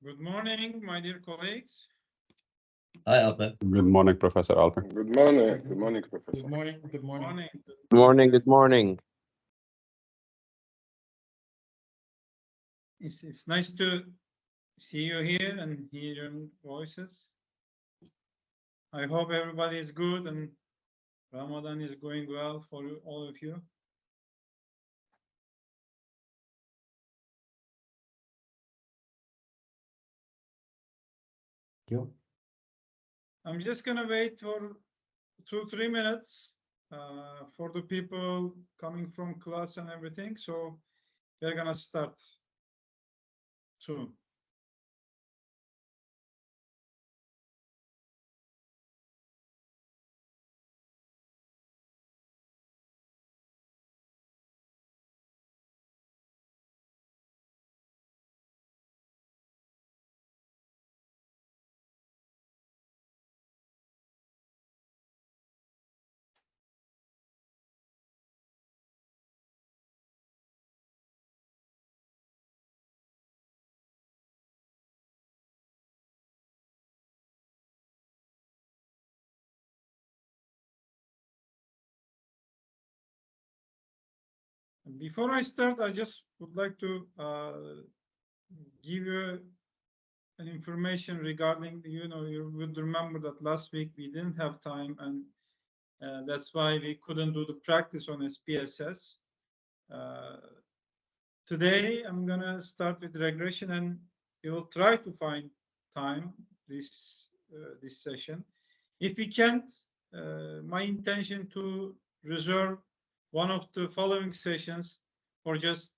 Good morning, my dear colleagues. Hi, Alper. Good morning, Professor Alper. Good morning. Good morning, Professor. Good morning. Good morning. Good morning. Good morning. It's nice to see you here and hear your voices. I hope everybody is good and Ramadan is going well for all of you. I'm just gonna wait for 2-3 minutes for the people coming from class and everything. So we're gonna start soon. Before I start, I just would like to give you an information regarding, you would remember that last week we didn't have time, and that's why we couldn't do the practice on SPSS. Today, I'm gonna start with regression, and we will try to find time this session. If we can't, my intention to reserve one of the following sessions for just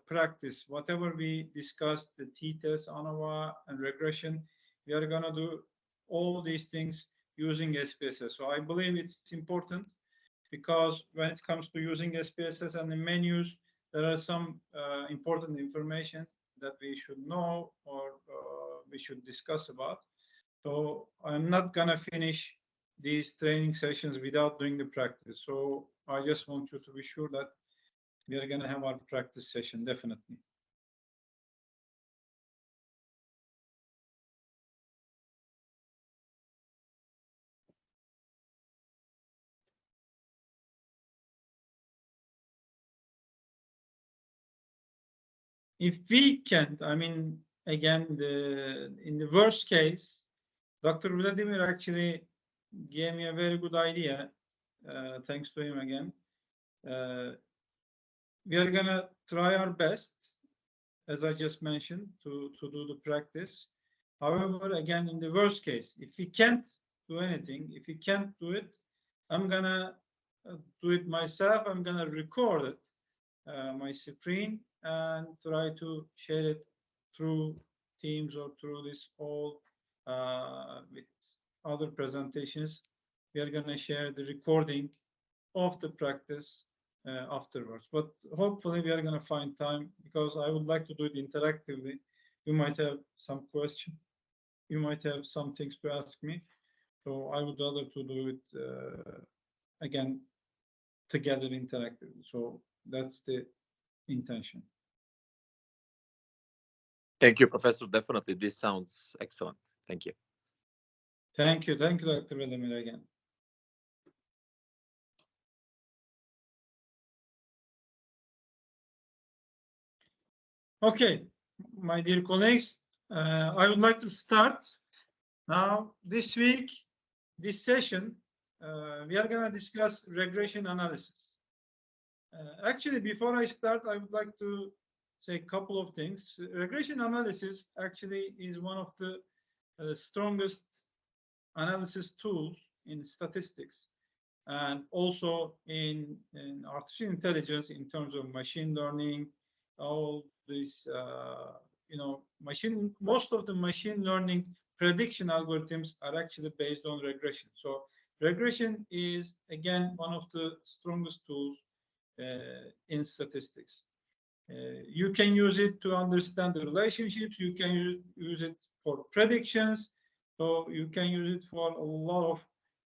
practice. Whatever we discussed, the t-test, ANOVA, and regression, we are gonna do all these things using SPSS. So I believe it's important because when it comes to using SPSS and the menus, there are some important information that we should know or we should discuss about. So I'm not gonna finish these training sessions without doing the practice. So I just want you to be sure that we are gonna have our practice session, definitely. If we can't, I mean, again, in the worst case, Dr. Vladimir actually gave me a very good idea. Thanks to him again. We are gonna try our best, as I just mentioned, to do the practice. However, again, in the worst case, if we can't do anything, if we can't do it, I'm gonna do it myself. I'm gonna record it, my screen, and try to share it through Teams or through this all with other presentations. We are gonna share the recording of the practice afterwards. But hopefully we are gonna find time, because I would like to do it interactively. You might have some question. You might have some things to ask me. So I would rather to do it again together interactively. So that's the intention. Thank you, Professor. Definitely, this sounds excellent. Thank you. Thank you, Dr. Vladimir, again. Okay, my dear colleagues, I would like to start now. This week, this session, we are going to discuss regression analysis. Actually, before I start, I would like to say a couple of things. Regression analysis actually is one of the strongest analysis tools in statistics, and also in artificial intelligence in terms of machine learning. All these, most of the machine learning prediction algorithms are actually based on regression. So regression is, again, one of the strongest tools in statistics. You can use it to understand the relationships. You can use it for predictions. So you can use it for a lot of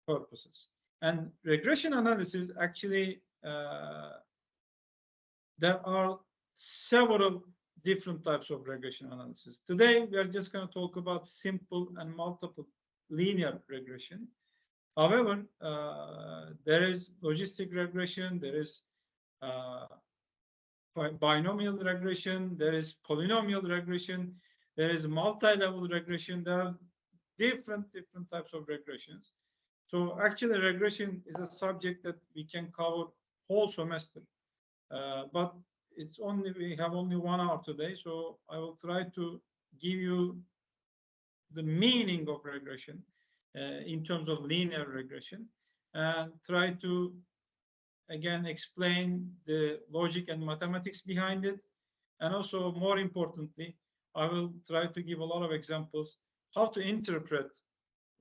purposes. And regression analysis, actually, there are several different types of regression analysis. Today, we are just going to talk about simple and multiple linear regression. However, there is logistic regression, there is binomial regression, there is polynomial regression, there is multi-level regression. There are different types of regressions. So actually, regression is a subject that we can cover whole semester, but we have only 1 hour today. So I will try to give you the meaning of regression in terms of linear regression, and try to again explain the logic and mathematics behind it. And also, more importantly, I will try to give a lot of examples how to interpret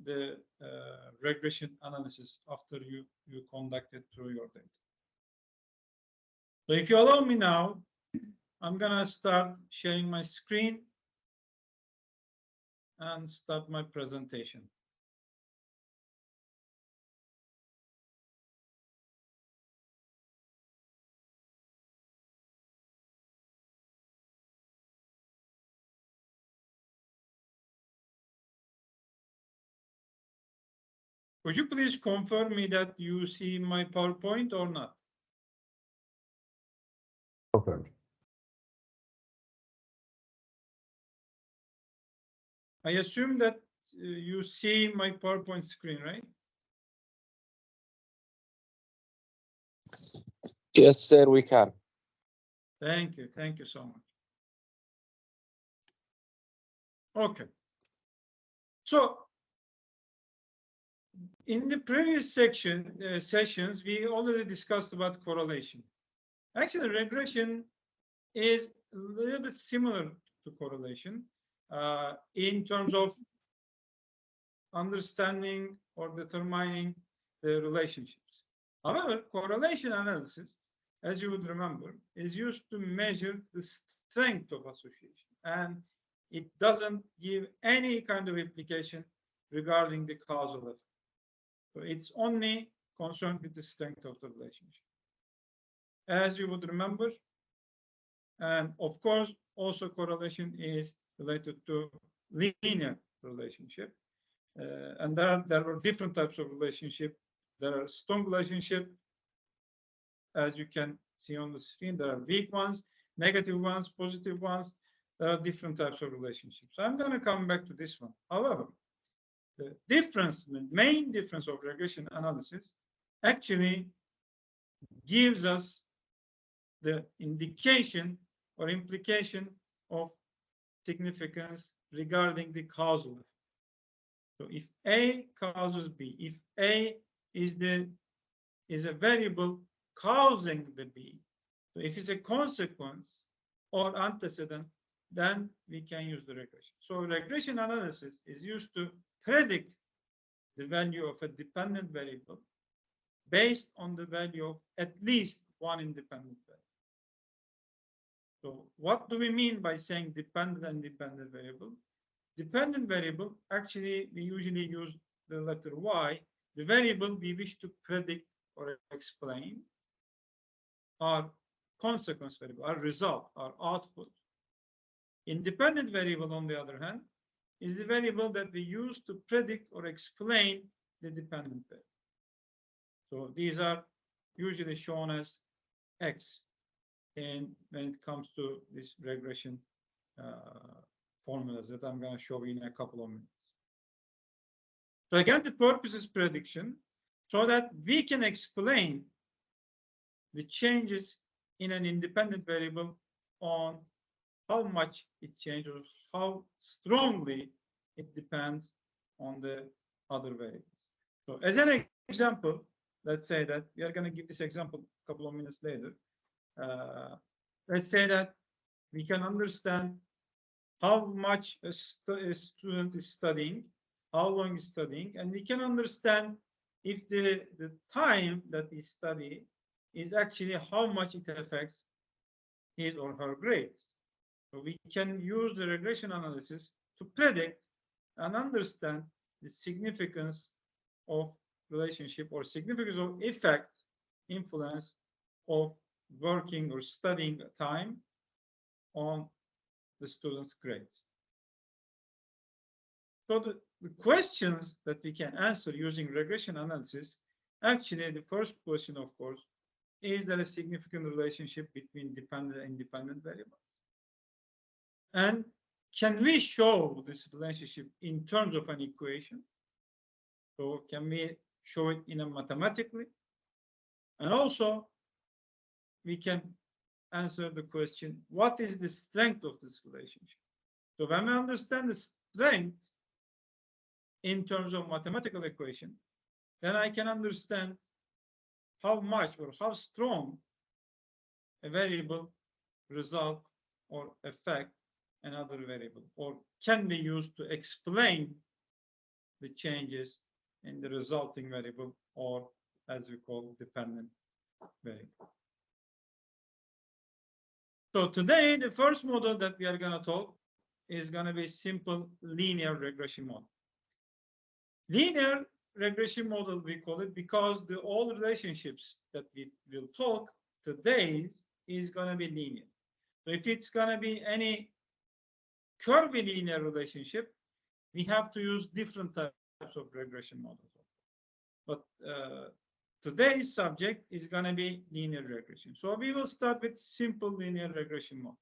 the regression analysis after you conduct it through your data. So if you allow me now, I'm gonna start sharing my screen and start my presentation. Could you please confirm me that you see my PowerPoint or not? Confirmed. I assume that you see my PowerPoint screen, right? Yes, sir, we can. Thank you so much. Okay. So in the previous sessions, we already discussed about correlation. Actually, regression is a little bit similar to correlation in terms of understanding or determining the relationships. However, correlation analysis, as you would remember, is used to measure the strength of association, and it doesn't give any kind of implication regarding the causal effect. So it's only concerned with the strength of the relationship. As you would remember, and of course, also correlation is related to linear relationship. And there are different types of relationship. There are strong relationship, as you can see on the screen. There are weak ones, negative ones, positive ones. There are different types of relationships. So I'm going to come back to this one. However, the main difference of regression analysis actually gives us the indication or implication of significance regarding the causal effect. So if A causes B, if A is a variable causing the B, so if it's a consequence or antecedent, then we can use the regression. So regression analysis is used to predict the value of a dependent variable based on the value of at least one independent variable. So what do we mean by saying dependent and dependent variable? Dependent variable, actually, we usually use the letter Y. The variable we wish to predict or explain, our consequence variable, our result, our output. Independent variable, on the other hand, is the variable that we use to predict or explain the dependent variable. So these are usually shown as X when it comes to this regression formulas that I'm going to show you in a couple of minutes. So again, the purpose is prediction, so that we can explain the changes in an independent variable on how much it changes, how strongly it depends on the other variables. So as an example, let's say that we are going to give this example a couple of minutes later. Let's say that we can understand how much a student is studying, how long is studying, and we can understand if the time that we study is actually how much it affects his or her grades. So we can use the regression analysis to predict and understand the significance of relationship or significance of effect, influence of working or studying time on the student's grades. So the questions that we can answer using regression analysis, actually the first question, of course, is there a significant relationship between dependent and independent variables? And can we show this relationship in terms of an equation? So can we show it in a mathematically? And also, we can answer the question, what is the strength of this relationship? So when we understand the strength in terms of mathematical equation, then I can understand how much or how strong a variable result or affect another variable, or can be used to explain the changes in the resulting variable, or as we call dependent variable. So today, the first model that we are going to talk is going to be simple linear regression model. Linear regression model, we call it, because all relationships that we will talk today is going to be linear. So if it's going to be any curvilinear relationship, we have to use different types of regression models. But today's subject is going to be linear regression. So we will start with simple linear regression model.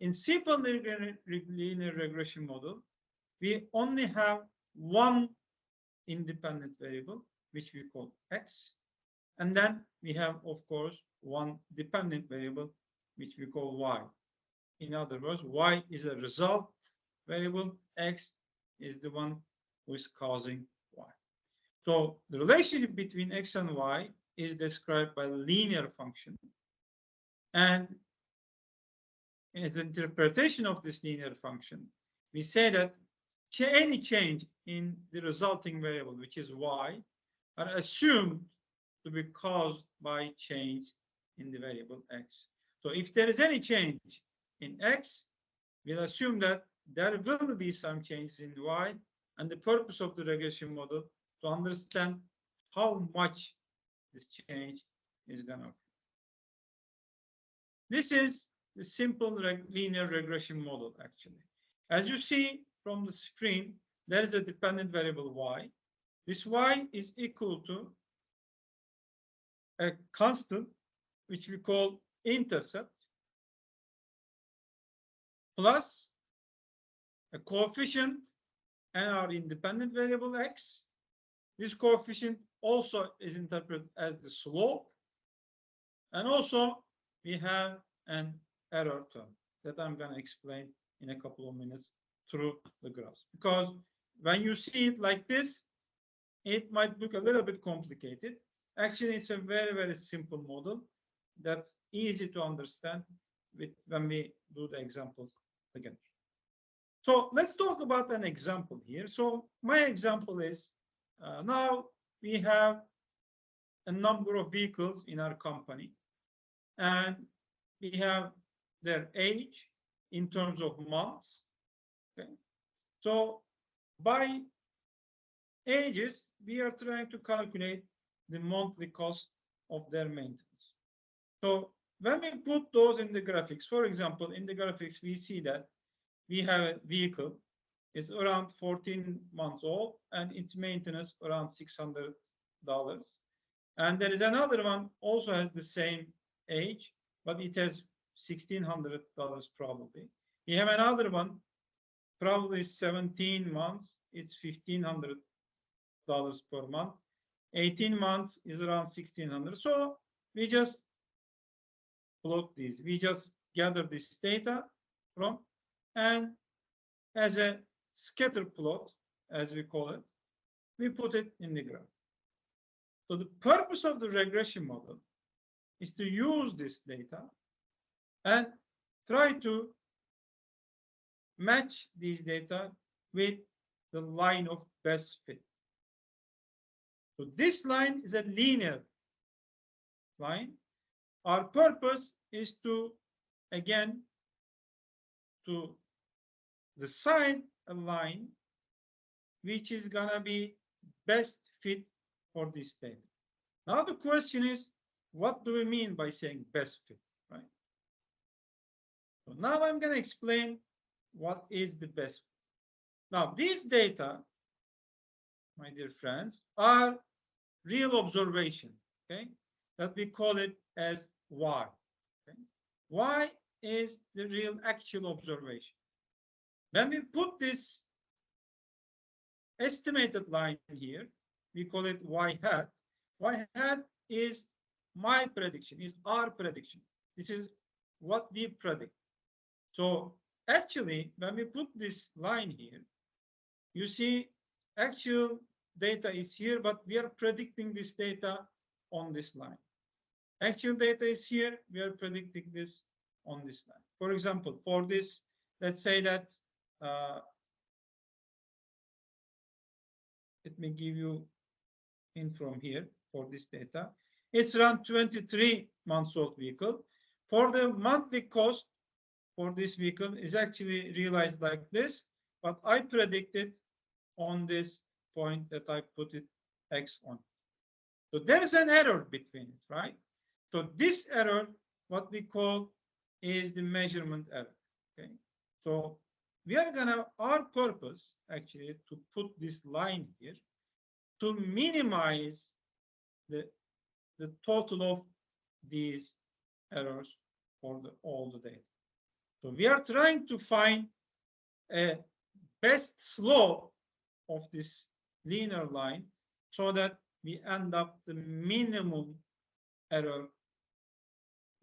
In simple linear regression model, we only have one independent variable, which we call x. And then we have, of course, one dependent variable, which we call y. In other words, y is a result variable, x is the one who is causing y. So the relationship between x and y is described by a linear function. And as an interpretation of this linear function, we say that any change in the resulting variable, which is y, are assumed to be caused by change in the variable x. So if there is any change in x, we'll assume that there will be some changes in y, and the purpose of the regression model to understand how much this change is going to occur. This is the simple linear regression model, actually. As you see from the screen, there is a dependent variable y. This y is equal to a constant, which we call intercept, plus a coefficient and our independent variable x. This coefficient also is interpreted as the slope. And also, we have an error term that I'm going to explain in a couple of minutes through the graphs. Because when you see it like this, it might look a little bit complicated. Actually, it's a very, very simple model that's easy to understand when we do the examples together. So let's talk about an example here. So my example is, now we have a number of vehicles in our company, and we have their age in terms of months. Okay. So by ages, we are trying to calculate the monthly cost of their maintenance. So when we put those in the graphics, for example, in the graphics, we see that we have a vehicle is around 14 months old, and its maintenance around $600. And there is another one also has the same age, but it has $1,600 probably. We have another one, probably 17 months, it's $1,500 per month. 18 months is around 1,600. So we just plot these. We just gather this data from, and as a scatter plot, as we call it, we put it in the graph. So the purpose of the regression model is to use this data and try to match these data with the line of best fit. So this line is a linear line. Our purpose is to, again, to decide a line which is going to be best fit for this data. Now the question is, what do we mean by saying best fit, right? So now I'm going to explain what is the best. Now, these data, my dear friends, are real observation, okay? That we call it as Y. Okay? Y is the real actual observation. When we put this estimated line here, we call it Y hat. Y hat is my prediction, is our prediction. This is what we predict. So actually, when we put this line here, you see actual data is here, but we are predicting this data on this line. Actual data is here, we are predicting this on this line. For example, for this, let's say that, let me give you in from here for this data. It's around 23 months old vehicle. For the monthly cost for this vehicle is actually realized like this, but I predicted on this point that I put it X on. So there is an error between it, right? So this error, what we call is the measurement error, okay? So we are gonna, our purpose actually to put this line here to minimize the total of these errors for all the data. So we are trying to find a best slope of this linear line so that we end up the minimum error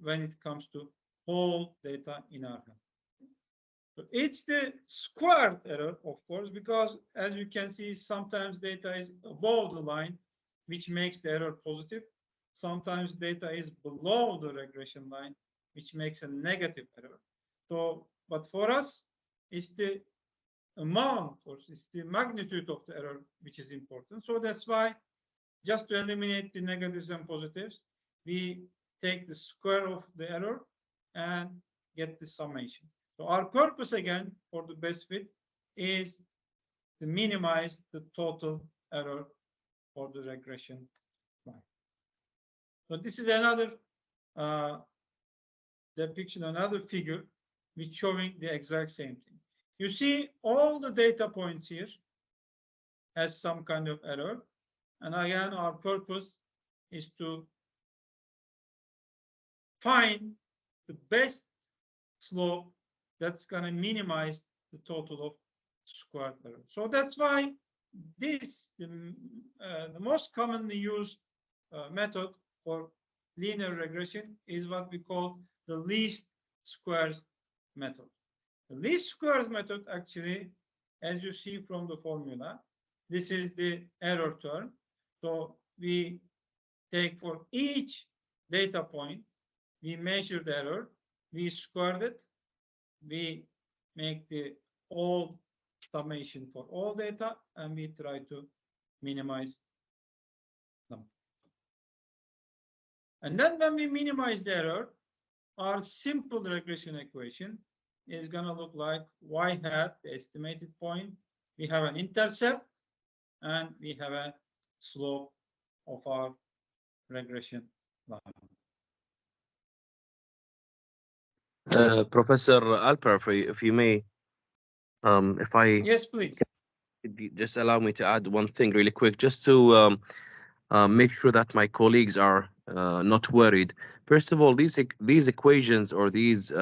when it comes to whole data in our hand. So it's the squared error, of course, because as you can see, sometimes data is above the line, which makes the error positive. Sometimes data is below the regression line, which makes a negative error. So, but for us, it's the amount or it's the magnitude of the error which is important. So that's why, just to eliminate the negatives and positives, we take the square of the error and get the summation. So our purpose again for the best fit is to minimize the total error for the regression line. So this is another depiction, another figure which showing the exact same thing. You see all the data points here has some kind of error. And again, our purpose is to find the best slope that's going to minimize the total of squared error. So that's why this, the most commonly used method for linear regression is what we call the least squares method. The least squares method actually, as you see from the formula, this is the error term. So we take for each data point, we measure the error, we squared it, we make the all summation for all data, and we try to minimize them. And then when we minimize the error, our simple regression equation is going to look like y hat, the estimated point. We have an intercept, and we have a slope of our regression line. Professor Alper, if you may, if I Yes, please. just allow me to add one thing really quick, just to make sure that my colleagues are not worried. First of all, these equations or these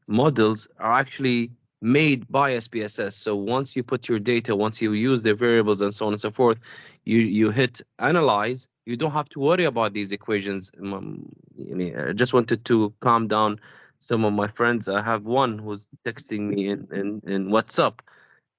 models are actually made by SPSS. So once you put your data, once you use the variables and so on and so forth, you hit analyze. You don't have to worry about these equations. I just wanted to calm down some of my friends. I have one who's texting me in WhatsApp,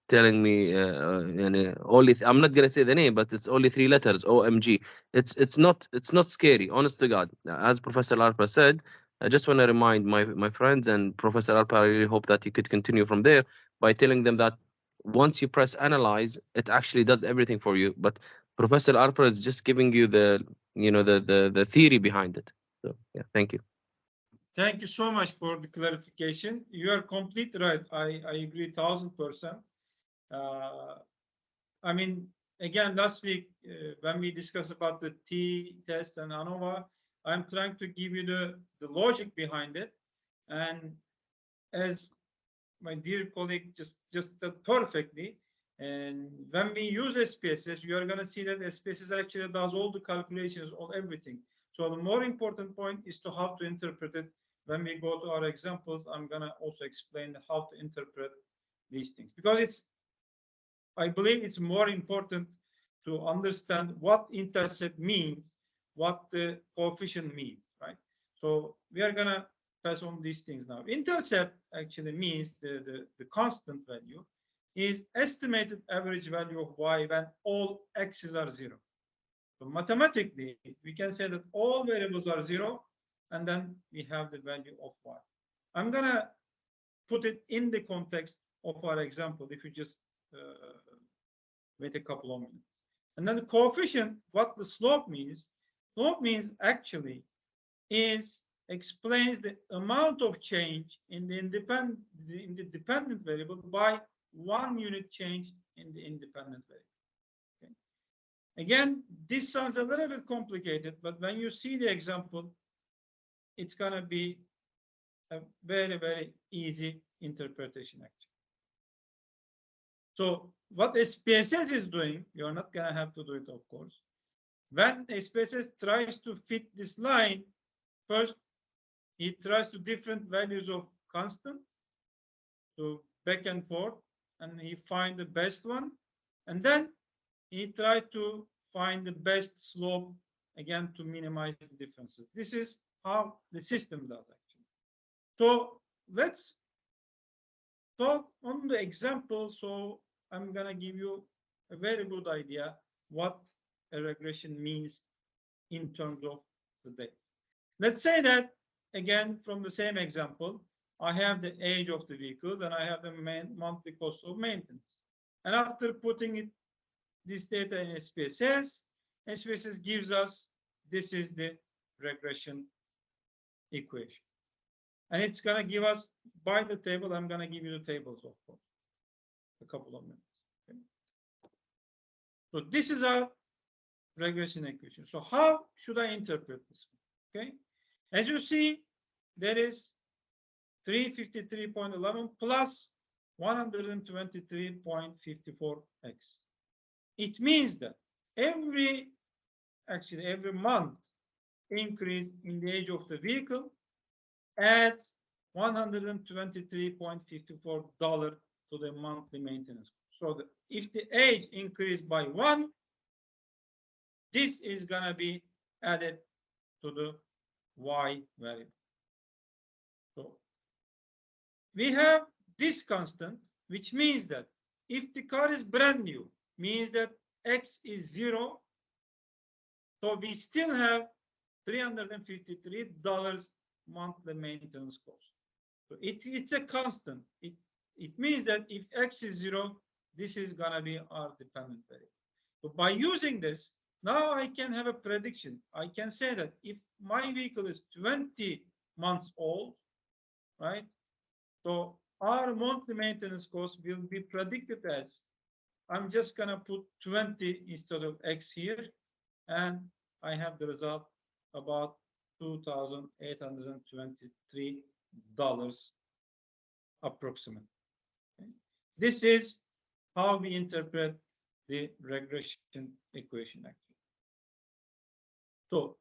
telling me only I'm not gonna say the name, but it's only 3 letters, OMG. It's not scary, honest to God. As Professor Alpa said, I just want to remind my friends and Professor Alpa, I really hope that you could continue from there by telling them that once you press analyze, it actually does everything for you. But Professor Alpa is just giving you the the theory behind it. So yeah, thank you. Thank you so much for the clarification. You are completely right. I agree 1000%. I mean, again, last week when we discussed about the t-test and ANOVA, I'm trying to give you the logic behind it. And as my dear colleague just said perfectly. And when we use SPSS, you are going to see that SPSS actually does all the calculations of everything. So the more important point is to how to interpret it. When we go to our examples, I'm going to also explain how to interpret these things, because I believe it's more important to understand what intercept means, what the coefficient means, right? So we are going to pass on these things now. Intercept actually means the constant value is estimated average value of y when all x's are 0. So mathematically, we can say that all variables are 0, and then we have the value of y. I'm going to put it in the context of our example, if you just wait a couple of minutes. And then the coefficient, what the slope means actually explains the amount of change in the dependent variable by 1 unit change in the independent variable. Okay. Again, this sounds a little bit complicated, but when you see the example, it's going to be a very, very easy interpretation, actually. So what SPSS is doing, you're not going to have to do it, of course. When SPSS tries to fit this line, first, it tries to different values of constant, so back and forth, and he find the best one. And then he tried to find the best slope, again, to minimize the differences. This is how the system does, actually. So let's talk on the example. So I'm going to give you a very good idea what a regression means in terms of the data. Let's say that, again, from the same example, I have the age of the vehicles and I have the monthly cost of maintenance. And after putting this data in SPSS, SPSS gives us, this is the regression equation. And it's going to give us, by the table, I'm going to give you the tables, of course, a couple of minutes. Okay. So this is our regression equation. So how should I interpret this? Okay. As you see, there is 353.11 plus 123.54x. It means that every month increase in the age of the vehicle adds $123.54 to the monthly maintenance. So if the age increased by 1, this is going to be added to the y variable. So we have this constant, which means that if the car is brand new, means that x is 0. So we still have $353 monthly maintenance cost. So it's a constant. It means that if x is 0, this is going to be our dependent variable. So by using this, now I can have a prediction. I can say that if my vehicle is 20 months old, right? So our monthly maintenance cost will be predicted as, I'm just going to put 20 instead of x here, and I have the result about $2,823 approximately. Okay. This is how we interpret the regression equation, actually. So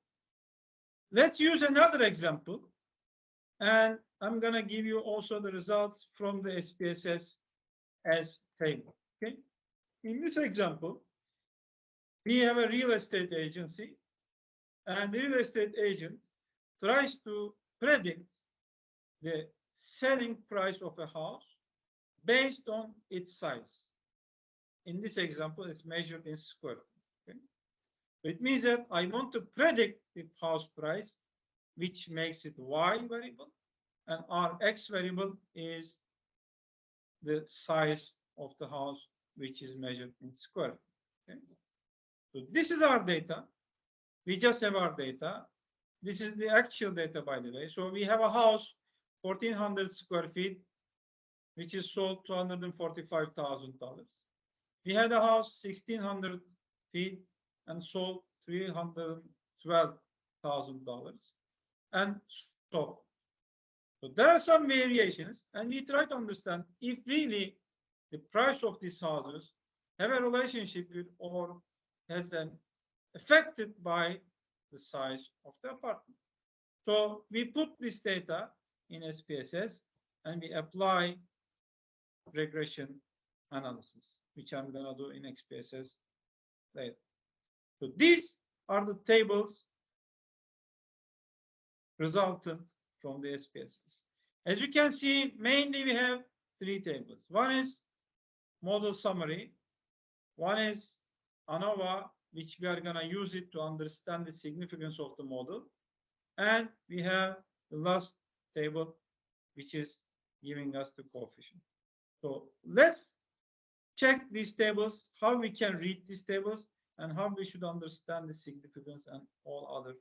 let's use another example, and I'm going to give you also the results from the SPSS as table. Okay. In this example, we have a real estate agency, and the real estate agent tries to predict the selling price of a house based on its size. In this example, it's measured in square feet. Okay? It means that I want to predict the house price, which makes it y variable, and our x variable is the size of the house, which is measured in square feet. Okay? So this is our data. We just have our data. This is the actual data, by the way. So we have a house, 1,400 square feet, which is sold $245,000. We had a house, 1,600 feet, and sold $312,000. And so So there are some variations, and we try to understand if really the price of these houses have a relationship with or has an affected by the size of the apartment. So we put this data in SPSS and we apply regression analysis, which I'm going to do in SPSS later. So these are the tables resultant from the SPSS. As you can see, mainly we have three tables. One is model summary. One is ANOVA, which we are going to use it to understand the significance of the model. And we have the last table, which is giving us the coefficient. So let's check these tables, how we can read these tables, and how we should understand the significance and all other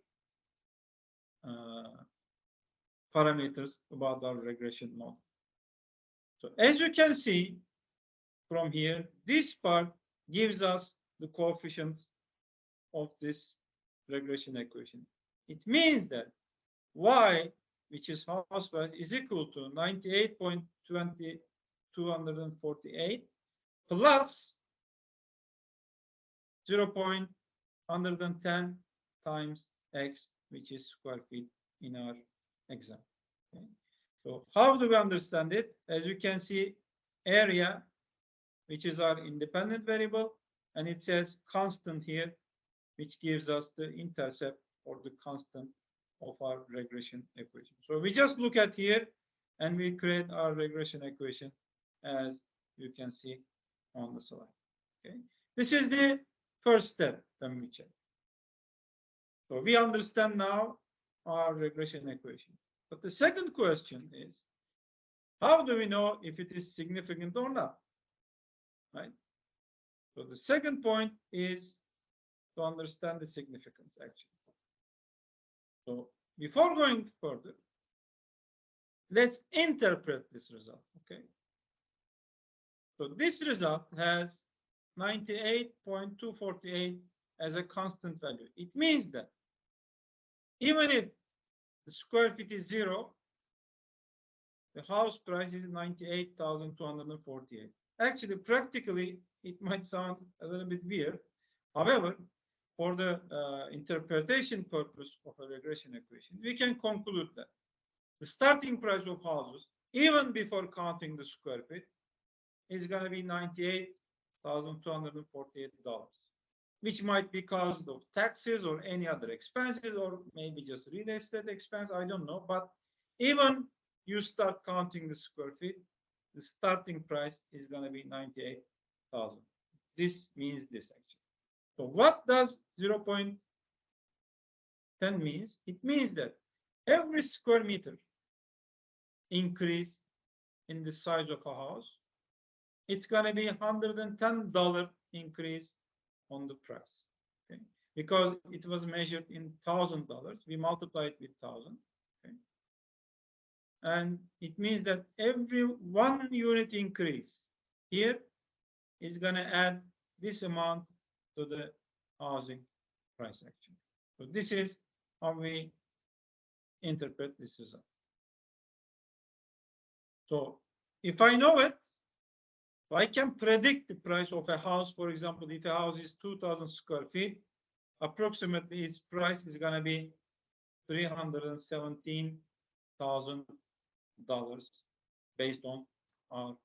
parameters about our regression model. So as you can see from here, this part gives us the coefficients of this regression equation. It means that y, which is house price, is equal to 98.248 plus 0.110 times x, which is square feet in our example. Okay. So how do we understand it? As you can see, area, which is our independent variable, and it says constant here, which gives us the intercept or the constant of our regression equation. So we just look at here and we create our regression equation as you can see on the slide. Okay. This is the first step when we check. So we understand now our regression equation. But the second question is, how do we know if it is significant or not? Right? So the second point is to understand the significance actually. So before going further, let's interpret this result, okay? So this result has 98.248 as a constant value. It means that even if the square feet is 0, the house price is 98,248. Actually, practically, it might sound a little bit weird. However, for the interpretation purpose of a regression equation, we can conclude that the starting price of houses, even before counting the square feet, is going to be $98,248, which might be caused of taxes or any other expenses, or maybe just real estate expense, I don't know. But even you start counting the square feet, the starting price is going to be 98,000. This means this actually. So what does 0.10 means? It means that every square meter increase in the size of a house, it's going to be $110 increase on the price. Okay? Because it was measured in $1,000, we multiply it with 1,000. Okay? And it means that every 1 unit increase here is going to add this amount to the housing price actually. So this is how we interpret this result. So if I know it, I can predict the price of a house. For example, if a house is 2,000 square feet, approximately its price is going to be $317,000 based on our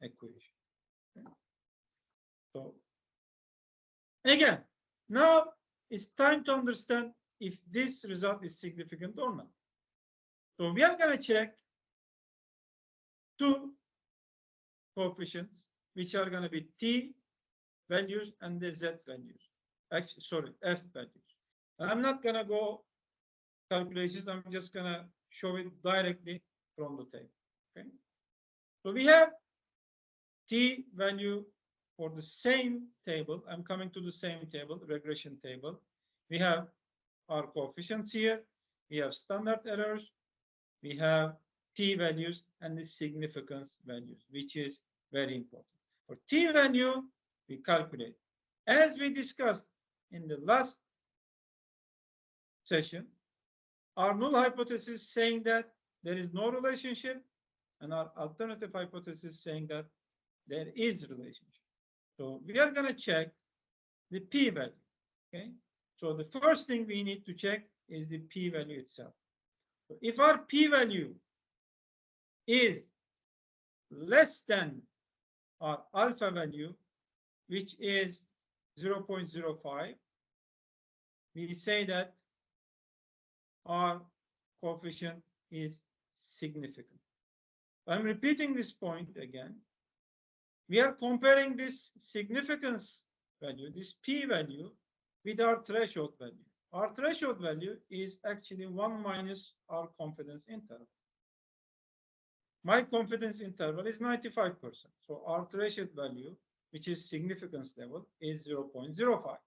equation. Okay. So again, now it's time to understand if this result is significant or not. So we are going to check two coefficients, which are going to be T values and the Z values. Actually, sorry, F values. And I'm not going to go calculations. I'm just going to show it directly from the table. Okay. So we have T value for the same table. I'm coming to the same table, regression table. We have our coefficients here. We have standard errors. We have T values and the significance values, which is very important. For T value, we calculate. As we discussed in the last session, our null hypothesis saying that there is no relationship, and our alternative hypothesis saying that there is relationship. So we are going to check the p-value. Okay. So the first thing we need to check is the p-value itself. So if our p-value is less than our alpha value, which is 0.05, we say that our coefficient is significant. I'm repeating this point again. We are comparing this significance value, this p-value, with our threshold value. Our threshold value is actually 1 minus our confidence interval. My confidence interval is 95%. So our threshold value, which is significance level, is 0.05.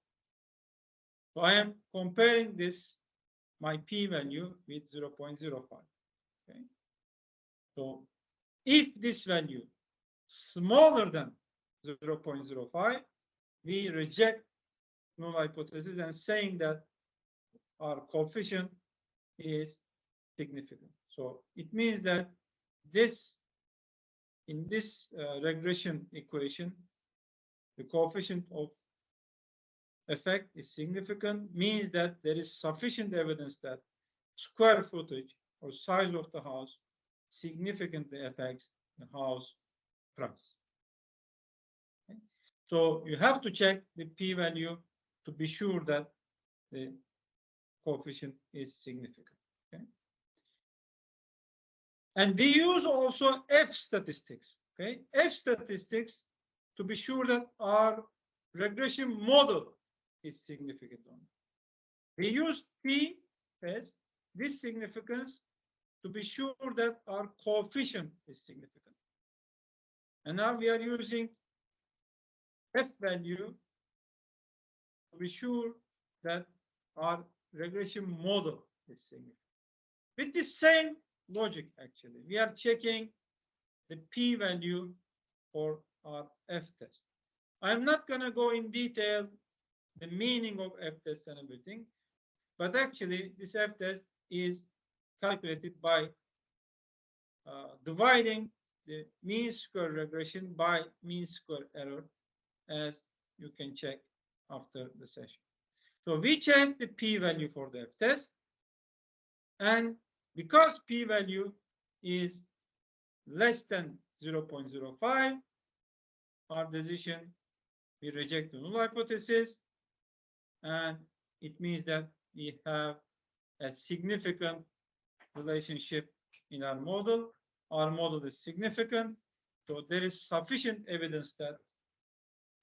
So I am comparing this, my p-value, with 0.05. Okay. So if this value smaller than 0.05, we reject null hypothesis and saying that our coefficient is significant. So it means that this, in this regression equation, the coefficient of effect is significant, means that there is sufficient evidence that square footage or size of the house significantly affects the house price. Okay. So you have to check the p-value to be sure that the coefficient is significant. Okay. And we use also F statistics. Okay, F statistics to be sure that our regression model is significant. We use P test, this significance, to be sure that our coefficient is significant. And now we are using F value to be sure that our regression model is significant. With the same logic, actually, we are checking the p-value for our F test. I'm not going to go in detail the meaning of F test and everything, but actually this F test is calculated by dividing the mean square regression by mean square error, as you can check after the session. So we check the p-value for the F test, and because p-value is less than 0.05, our decision, we reject the null hypothesis, and it means that we have a significant relationship in our model. Our model is significant, so there is sufficient evidence that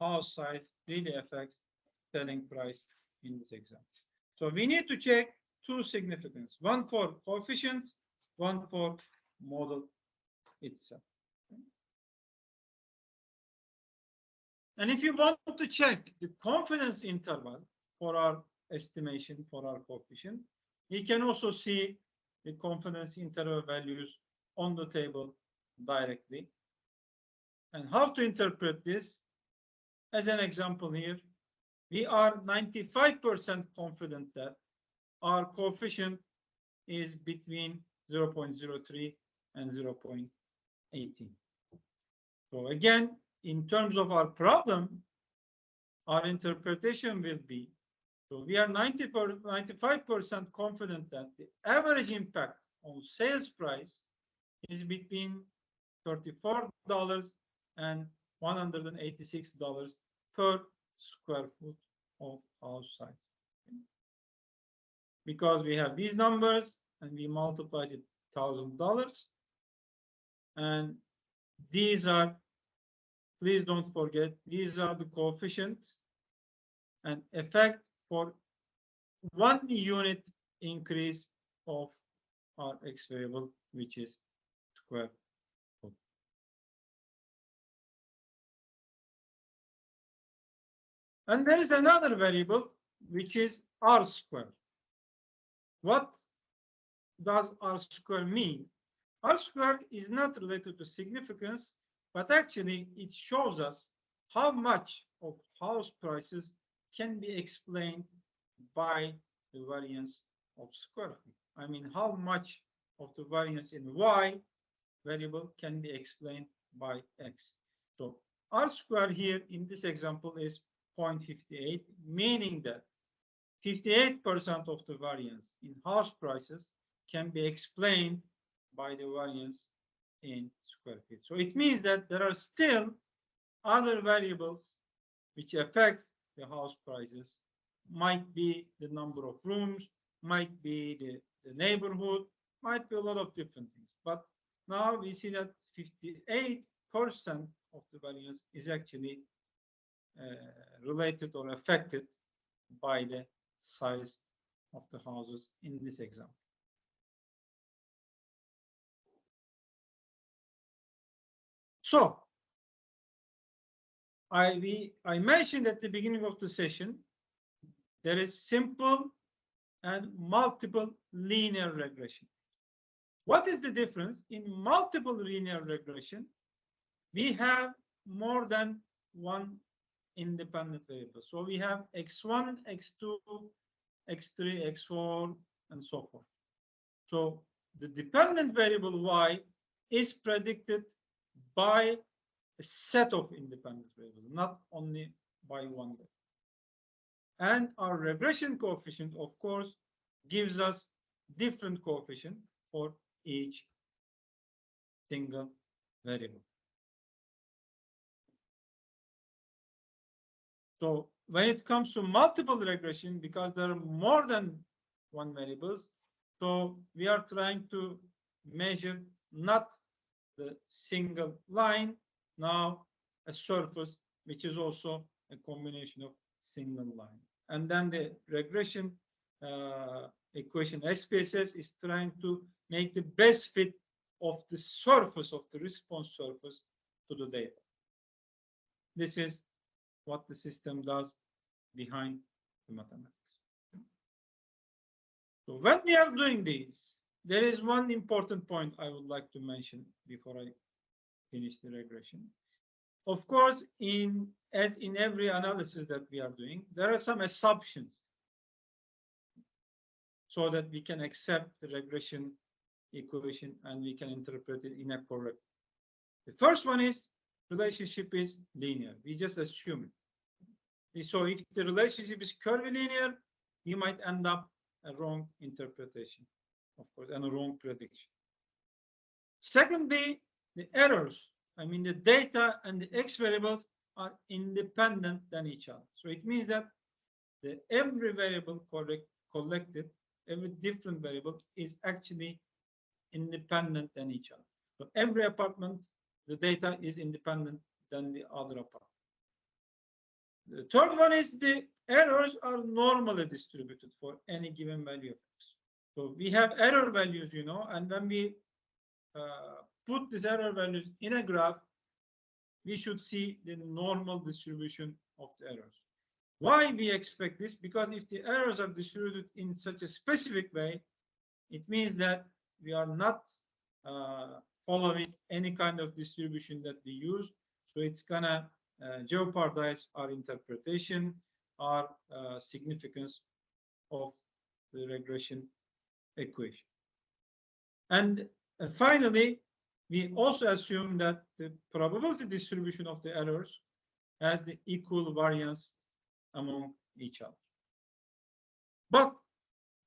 house size really affects selling price in this example. So we need to check two significance, one for coefficients, one for model itself. And if you want to check the confidence interval for our estimation for our coefficient, you can also see the confidence interval values on the table directly. And how to interpret this? As an example here, we are 95% confident that our coefficient is between 0.03 and 0.18. So again, in terms of our problem, our interpretation will be, so we are 95% confident that the average impact on sales price is between $34 and $186 per square foot of house size. Okay. Because we have these numbers and we multiplied it $1,000, and these are, please don't forget, these are the coefficients and effect for 1 unit increase of our X variable, which is square foot. And there is another variable, which is R square. What does R square mean? R square is not related to significance, but actually it shows us how much of house prices can be explained by the variance of square feet. I mean, how much of the variance in Y variable can be explained by X. So R square here in this example is 0.58, meaning that 58% of the variance in house prices can be explained by the variance in square feet. So it means that there are still other variables which affect the house prices. Might be the number of rooms, might be the neighborhood, might be a lot of different things. But now we see that 58% of the variance is actually related or affected by the size of the houses in this example. So I mentioned at the beginning of the session, there is simple and multiple linear regression. What is the difference? In multiple linear regression, we have more than one independent variable. So we have x1, x2, x3, x4, and so forth. So the dependent variable y is predicted by a set of independent variables, not only by one variable. And our regression coefficient, of course, gives us different coefficient for each single variable. So when it comes to multiple regression, because there are more than one variables, so we are trying to measure not the single line, now a surface, which is also a combination of single line. And then the regression equation SPSS is trying to make the best fit of the surface of the response surface to the data. This is what the system does behind the mathematics. So when we are doing these, there is one important point I would like to mention before I finish the regression. Of course, as in every analysis that we are doing, there are some assumptions so that we can accept the regression equation and we can interpret it in a correct. The first one is relationship is linear. We just assume it. So if the relationship is curvilinear, you might end up a wrong interpretation, of course, and a wrong prediction. Secondly, the errors. I mean, the data and the X variables are independent than each other. So it means that every variable collected, every different variable is actually independent than each other. So every apartment, the data is independent than the other apartment. The third one is the errors are normally distributed for any given value of X. So we have error values, you know, and when we put these error values in a graph, we should see the normal distribution of the errors. Why we expect this? Because if the errors are distributed in such a specific way, it means that we are not following any kind of distribution that we use. So it's gonna jeopardize our interpretation, our significance of the regression equation. And finally, we also assume that the probability distribution of the errors has the equal variance among each other. But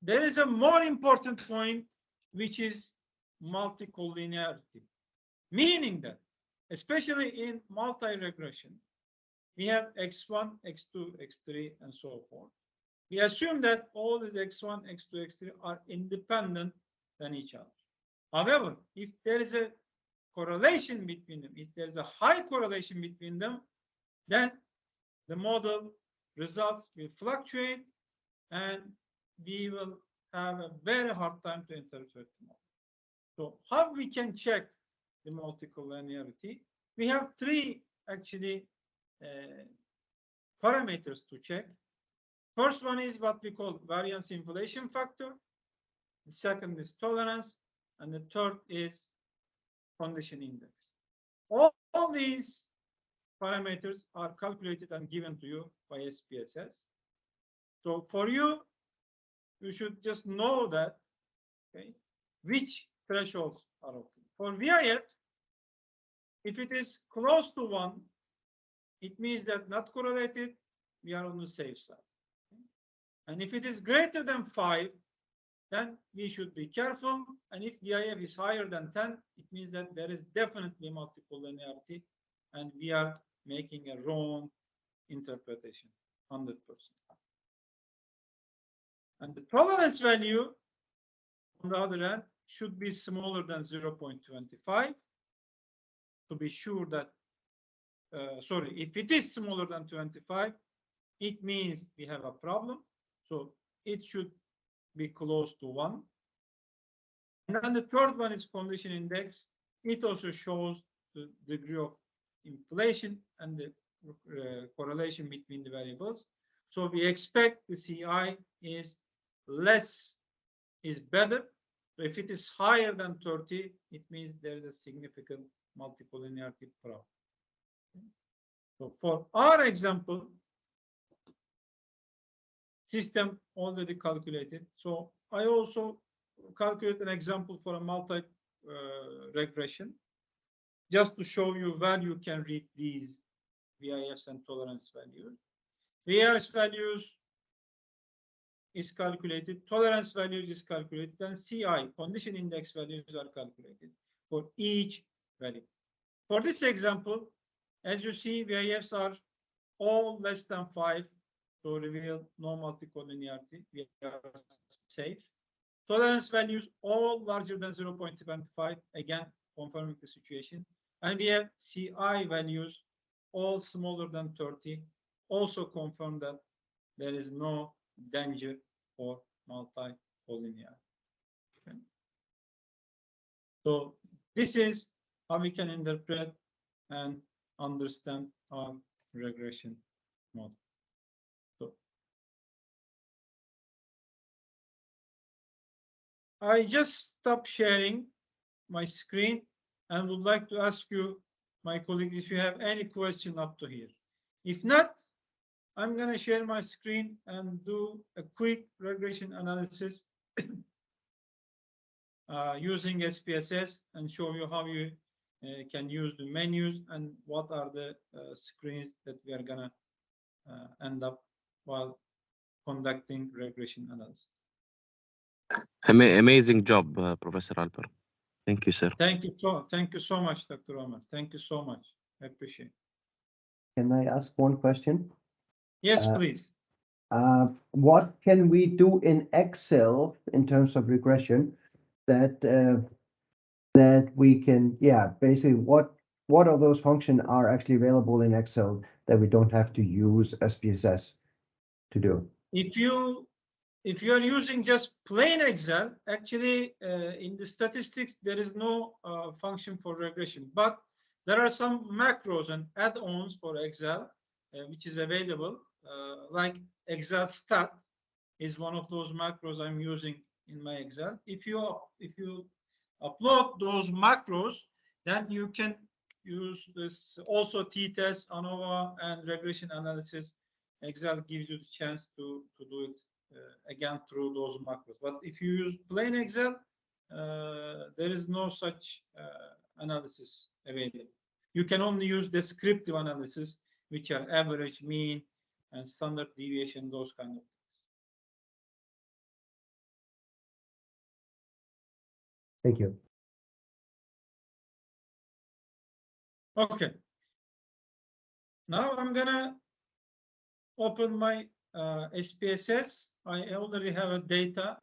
there is a more important point, which is multicollinearity, meaning that, especially in multi-regression, we have x1, x2, x3, and so forth. We assume that all these x1, x2, x3 are independent than each other. However, if there is a correlation between them, if there is a high correlation between them, then the model results will fluctuate and we will have a very hard time to interpret the model. So how we can check the multicollinearity? We have three actually parameters to check. First one is what we call variance inflation factor. The second is tolerance, and the third is condition index. All these parameters are calculated and given to you by SPSS. So for you, you should just know that, okay, which thresholds are okay. For VIF, if it is close to 1, it means that not correlated, we are on the safe side. And if it is greater than 5, then we should be careful. And if VIF is higher than 10, it means that there is definitely multiple linearity, and we are making a wrong interpretation, 100%. And the tolerance value, on the other hand, should be smaller than 0.25 to be sure that, sorry, if it is smaller than 25, it means we have a problem. So it should be close to 1. And then the third one is condition index. It also shows the degree of inflation and the correlation between the variables. So we expect the CI is less is better. So if it is higher than 30, it means there is a significant multiple linearity problem. So for our example, system already calculated. So I also calculate an example for a multi regression, just to show you where you can read these VIFs and tolerance values. VIFs values is calculated, tolerance values is calculated, and CI, condition index values, are calculated for each value. For this example, as you see, VIFs are all less than 5, so reveal no multicollinearity. We are safe. Tolerance values all larger than 0.25, again confirming the situation. And we have CI values all smaller than 30, also confirm that there is no danger for multicollinearity. Okay. So this is how we can interpret and understand our regression model. So I just stopped sharing my screen and would like to ask you, my colleagues, if you have any question up to here. If not, I'm going to share my screen and do a quick regression analysis using SPSS and show you how you can use the menus and what are the screens that we are going to end up while conducting regression analysis. Amazing job, Professor Alper. Thank you, sir. Thank you so much, Dr. Omar. Thank you so much. I appreciate it. Can I ask one question? Yes, please. What can we do in Excel in terms of regression that that we can, basically what of those functions are actually available in Excel that we don't have to use SPSS to do? If you are using just plain Excel, actually in the statistics there is no function for regression, but there are some macros and add-ons for Excel which is available, like Excel stat is one of those macros I'm using in my Excel. If you upload those macros, then you can use this also t-test, ANOVA, and regression analysis. Excel gives you the chance to do it again through those macros. But if you use plain Excel, there is no such analysis available. You can only use descriptive analysis, which are average, mean, and standard deviation, those kind of things. Thank you. Okay. Now I'm gonna open my SPSS. I already have a data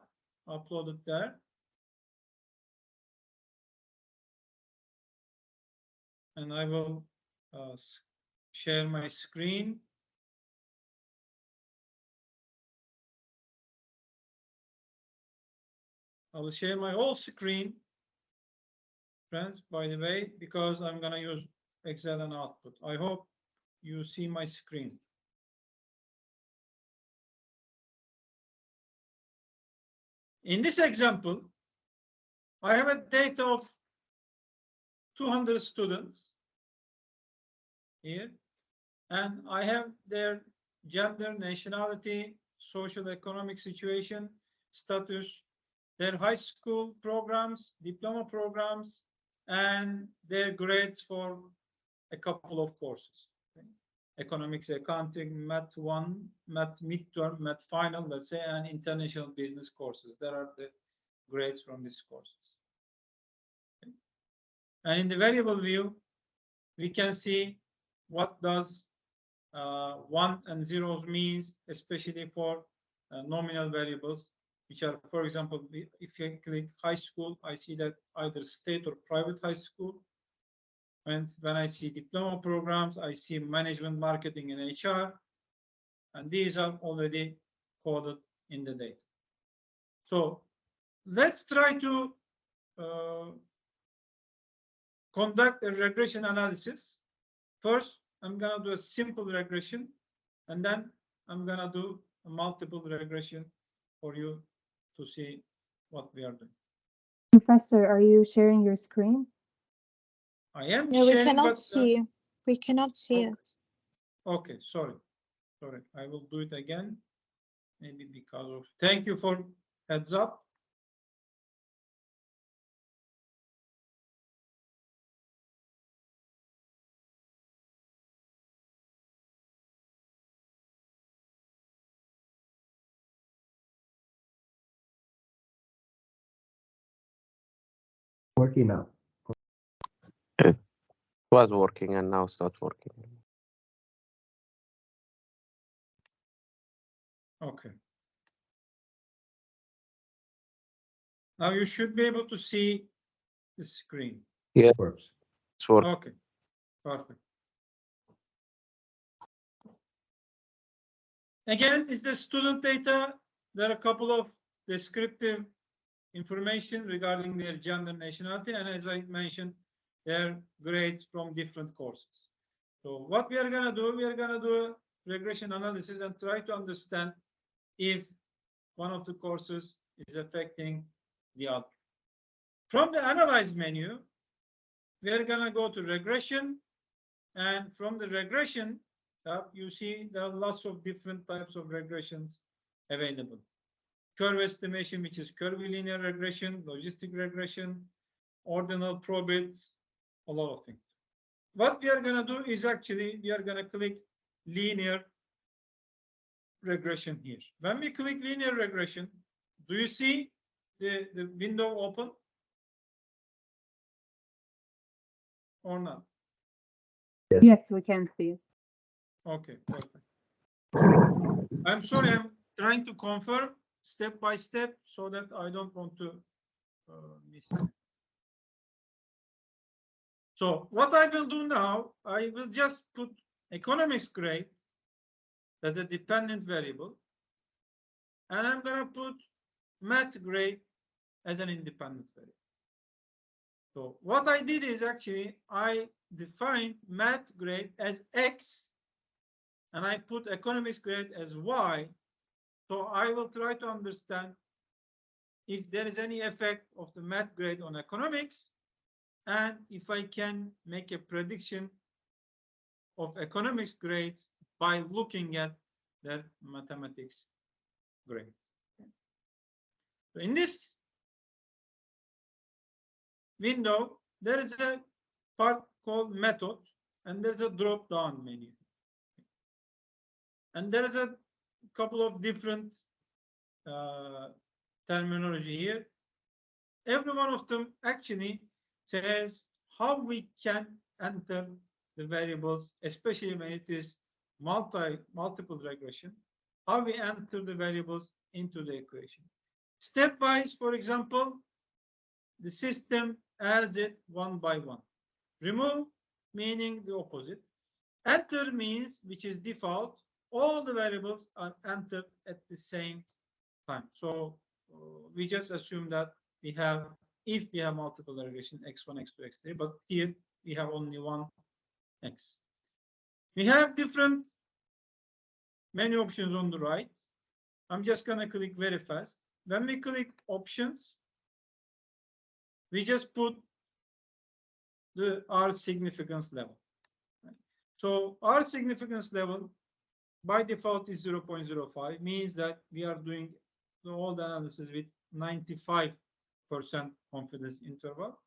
uploaded there. And I will share my screen. I will share my whole screen, friends, by the way, because I'm going to use Excel and output. I hope you see my screen. In this example, I have a data of 200 students here, and I have their gender, nationality, social economic situation, status, their high school programs, diploma programs, and their grades for a couple of courses. Okay? Economics, accounting, math 1, math midterm, math final, let's say, and international business courses. There are the grades from these courses. Okay? And in the variable view, we can see what does 1 and 0 means, especially for nominal variables, which are, for example, if you click high school, I see that either state or private high school. And when I see diploma programs, I see management, marketing, and HR. And these are already coded in the data. So let's try to conduct a regression analysis. First, I'm going to do a simple regression, and then I'm going to do a multiple regression for you to see what we are doing. Professor, are you sharing your screen? I am No, we sharing, cannot but, see. We cannot see okay. it. Okay, sorry. I will do it again. Maybe because of. Thank you for heads up. Working now. It was working and now it's not working. Okay. Now you should be able to see the screen. Yeah, Works. it's working. Okay, perfect. Again, is the student data. There are a couple of descriptive information regarding their gender, nationality, and as I mentioned, their grades from different courses. So what we are going to do, we are going to do a regression analysis and try to understand if one of the courses is affecting the other. From the analyze menu, we are going to go to regression, and from the regression tab, you see there are lots of different types of regressions available. Curve estimation, which is curvilinear regression, logistic regression, ordinal probit, a lot of things. What we are going to do is actually we are going to click linear regression here. When we click linear regression, do you see the window open or not? Yes, we can see it. Okay, perfect. I'm sorry, I'm trying to confirm step by step so that I don't want to miss it. So what I will do now, I will just put economics grade as a dependent variable, and I'm going to put math grade as an independent variable. So what I did is actually I defined math grade as X, and I put economics grade as Y. So I will try to understand if there is any effect of the math grade on economics, and if I can make a prediction of economics grades by looking at their mathematics grade. So in this window, there is a part called method, and there's a drop down menu. And there is a couple of different terminology here. Every one of them actually says how we can enter the variables, especially when it is multiple regression, how we enter the variables into the equation. Stepwise, for example, the system adds it one by one. Remove meaning the opposite. Enter means, which is default, all the variables are entered at the same time. So we just assume that we have, if we have multiple regression, x1, x2, x3, but here we have only one x. We have different menu options on the right. I'm just going to click very fast. When we click options, we just put the R significance level. So R significance level by default is 0.05, means that we are doing all the analysis with 95% confidence interval.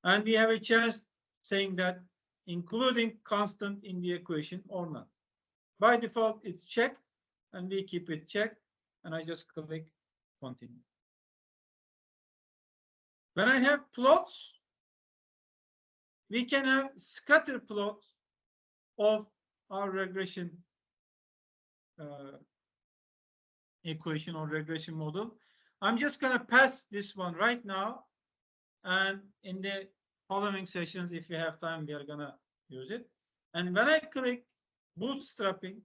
And we have a chance saying that including constant in the equation or not. By default, it's checked, and we keep it checked, and I just click continue. When I have plots, we can have scatter plots of our regression equation or regression model. I'm just going to pass this one right now, and in the following sessions, if we have time, we are going to use it. And when I click bootstrapping,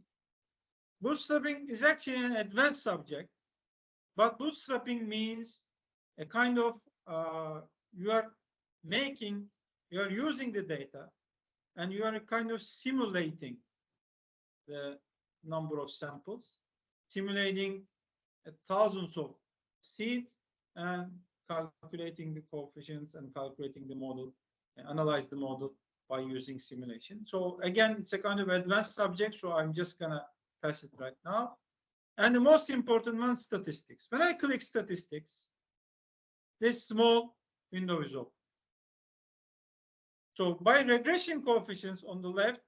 bootstrapping is actually an advanced subject, but bootstrapping means a kind of you are using the data, and you are kind of simulating the number of samples, simulating thousands of seeds, and calculating the coefficients and calculating the model, and analyze the model by using simulation. So again, it's a kind of advanced subject, so I'm just gonna pass it right now. And the most important one, statistics. When I click statistics, this small window is open. So by regression coefficients on the left,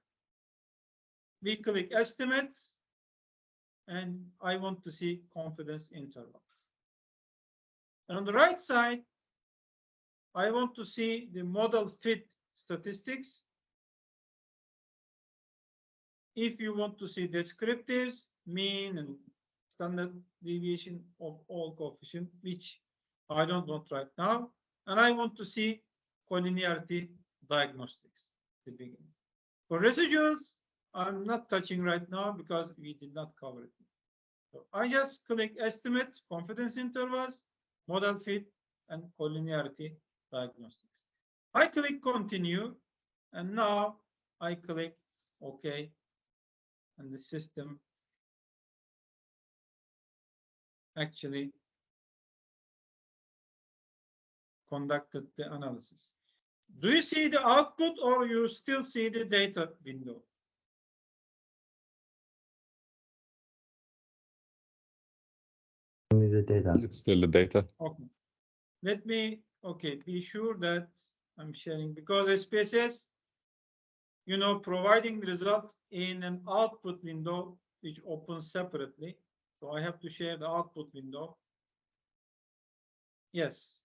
we click estimates, and I want to see confidence intervals. And on the right side, I want to see the model fit statistics. If you want to see descriptives, mean and standard deviation of all coefficients, which I don't want right now. And I want to see collinearity diagnostics at the beginning. For residuals, I'm not touching right now because we did not cover it. So I just click estimate, confidence intervals, model fit, and collinearity diagnostics. I click continue, and now I click OK, and the system actually conducted the analysis. Do you see the output, or you still see the data window? Only the data. It's still the data. Okay. Let me, be sure that I'm sharing, because SPSS, providing the results in an output window which opens separately. So I have to share the output window. Yes,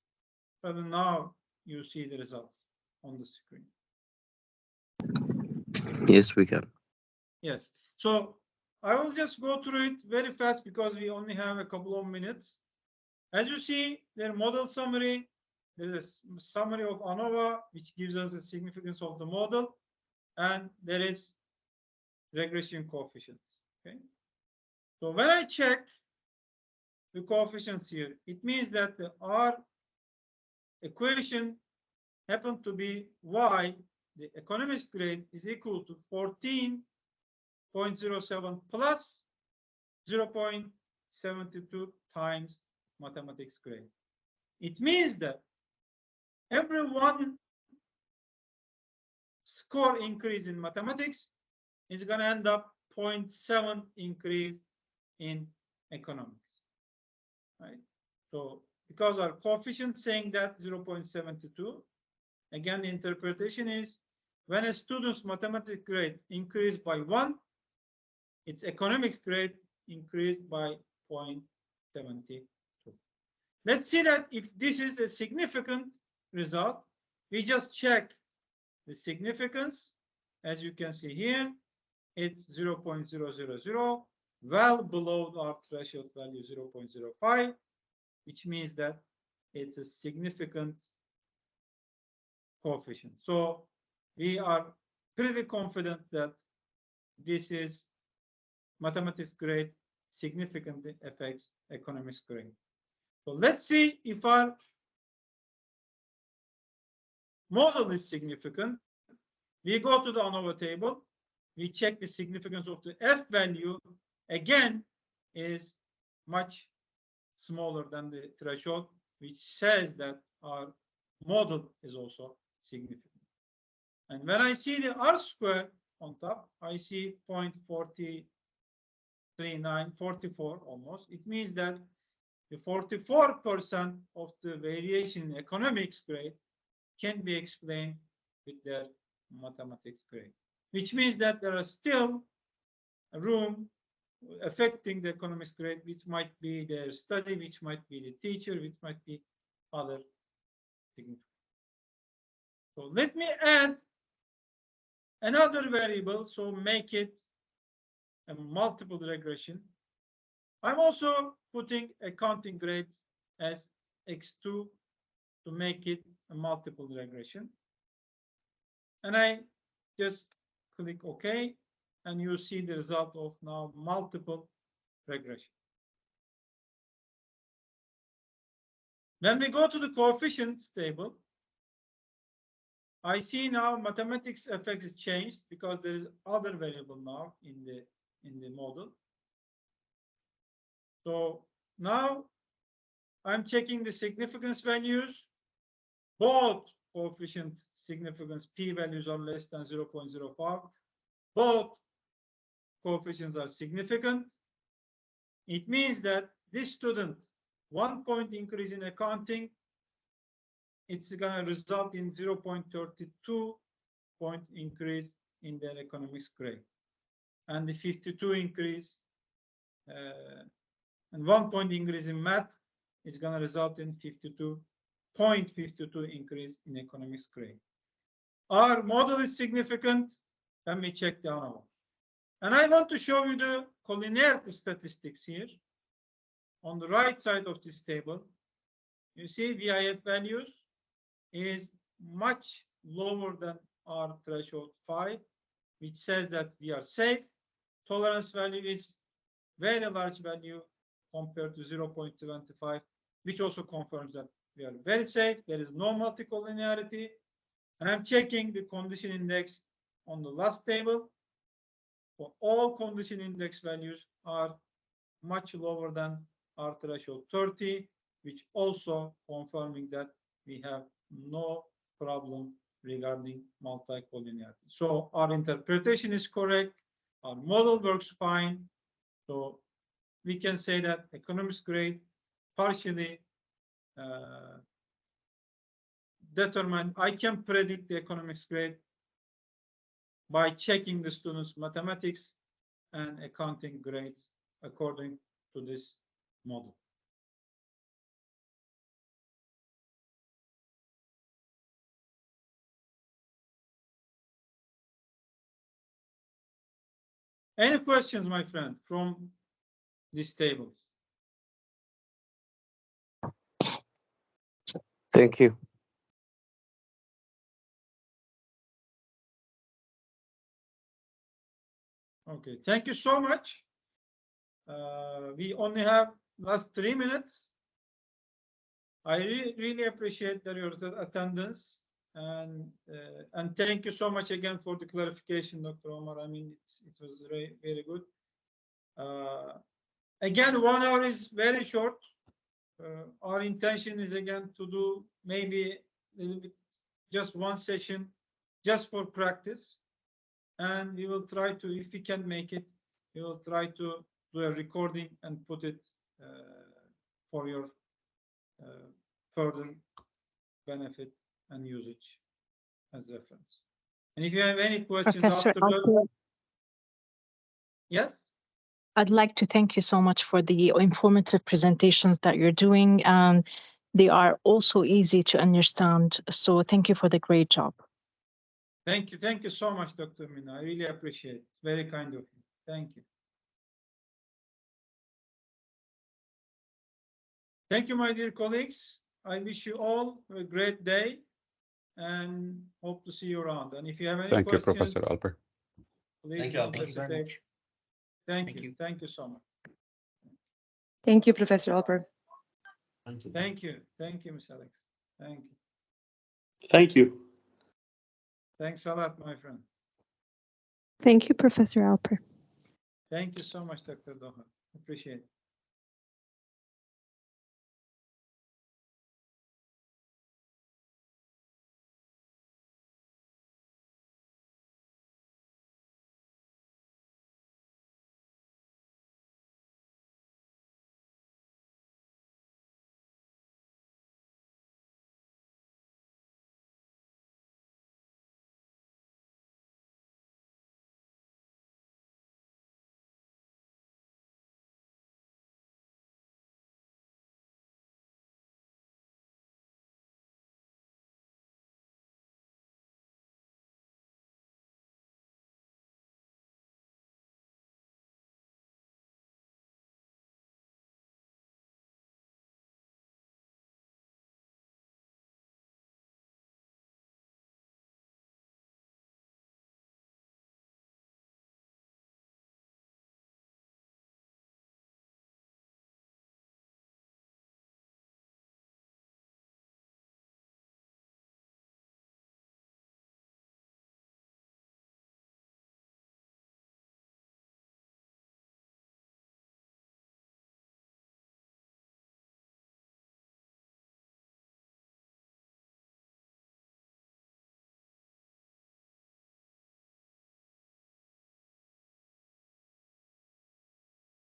but now you see the results on the screen. Yes, we can. Yes. So I will just go through it very fast because we only have a couple of minutes. As you see, their model summary, there is a summary of ANOVA, which gives us the significance of the model, and there is regression coefficients. Okay. So when I check the coefficients here, it means that our equation happened to be y, the economics grade, is equal to 14.07 plus 0.72 times mathematics grade. It means that every one score increase in mathematics is going to end up 0.7 increase in economics, right? So because our coefficient saying that 0.72, again, the interpretation is when a student's mathematics grade increased by 1, its economics grade increased by 0.72. Let's see that if this is a significant result, we just check the significance. As you can see here, it's 0.000, well below our threshold value 0.05, which means that it's a significant coefficient. So we are pretty confident that this is mathematics grade significantly affects economics grade. So let's see if our model is significant. We go to the ANOVA table. We check the significance of the F value. Again, is much smaller than the threshold, which says that our model is also significant. And when I see the R square on top, I see 0.43944 almost. It means that the 44% of the variation in economics grade can be explained with their mathematics grade, which means that there are still room affecting the economics grade, which might be their study, which might be the teacher, which might be other significant. So let me add another variable, so make it a multiple regression. I'm also putting accounting grades as x2 to make it a multiple regression. And I just click OK, and you see the result of now multiple regression. When we go to the coefficients table, I see now mathematics effects changed because there is other variable now in the model. So now I'm checking the significance values. Both coefficient significance p values are less than 0.05. Both coefficients are significant. It means that this student, 1 point increase in accounting, it's going to result in 0.32 point increase in their economics grade. And the 52 increase and 1 point increase in math is going to result in 52.52 increase in economics grade. Our model is significant. Let me check the other one. And I want to show you the collinearity statistics here. On the right side of this table, you see VIF values is much lower than our threshold 5, which says that we are safe. Tolerance value is very large value compared to 0.25, which also confirms that we are very safe. There is no multicollinearity. And I'm checking the condition index on the last table. For all condition index values are much lower than our threshold 30, which also confirming that we have no problem regarding multicollinearity. So our interpretation is correct. Our model works fine. So we can say that economics grade partially determined. I can predict the economics grade by checking the students' mathematics and accounting grades according to this model. Any questions, my friend, from these tables? Thank you. Okay, thank you so much. We only have last 3 minutes. I really appreciate your attendance, and thank you so much again for the clarification, Dr. Omar. I mean, it was very, very good. Again, 1 hour is very short. Our intention is again to do maybe a little bit, just one session, just for practice. And we will try to, if we can make it, we will try to do a recording and put it for your further benefit and usage as reference. And if you have any questions Professor after Alper, yes? I'd like to thank you so much for the informative presentations that you're doing, and they are also easy to understand. So thank you for the great job. Thank you so much, Dr. Mina. I really appreciate it. Very kind of you. Thank you. Thank you, my dear colleagues. I wish you all a great day and hope to see you around. And if you have any Thank you, questions, Professor Alper. please Thank you, don't Alper. Thank you very hesitate. much. Thank Thank you. you. Thank you so much. Thank you, Professor Alper. Thank you. Thank you. Thank you, Ms. Alex. Thank you. Thank you. Thanks a lot, my friend. Thank you, Professor Alper. Thank you so much, Dr. Doha. Appreciate it.